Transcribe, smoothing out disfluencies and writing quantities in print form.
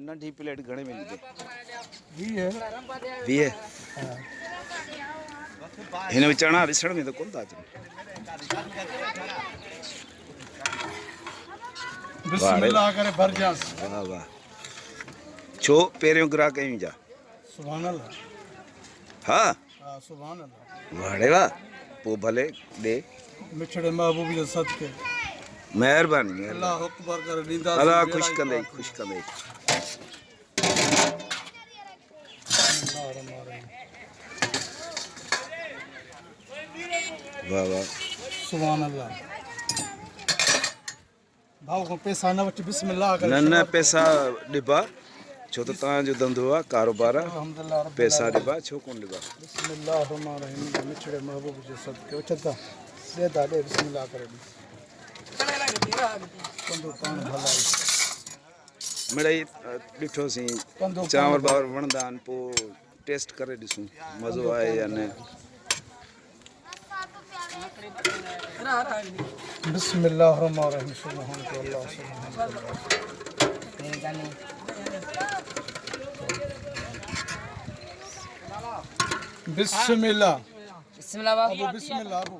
नंढी प्लेट घणे में ॾिजे? 20 20 हिन में चणा ॾिसण में त कोन था अचनि। बिस्मिल्लाह करे भरजांस। वाह वाह। छो पहिरियों ग्राहक आहियूं जा? सुभान अल्लाह। हा हाँ सुभान अल्लाह। वाड़े वाह। पोइ भले ॾे। मिठड़े महबूब जे सदके। महिरबानी अल्लाह अकबर करे ॾींदा। अल्लाह ख़ुशि कंदई ख़ुशि कंदई। वाह वाह सुभान अल्लाह। भाऊ को पैसा न वठी बिस्मिल्लाह करे। न न पैसा ॾिबा छो त तव्हांजो धंधो आहे कारोबार आहे। पैसा ॾिबा छो कोन ॾिबा। बिस्मिल्लाह रहमान रहीम मिठड़े महबूब जे सदके उछता दे दा दे बिस्मिल्लाह करे कंदो पाण भलाई मिड़ई ॾिठोसीं चांवर बावर वणंदा आहिनि पोइ टेस्ट करे ॾिसूं मज़ो आहे या न। बिस्मिल्लाह रहमान रहीम सुभान अल्लाह बिस्मिल्लाह। बिस्मिल्लाह बाबू। बिस्मिल्लाह अबू।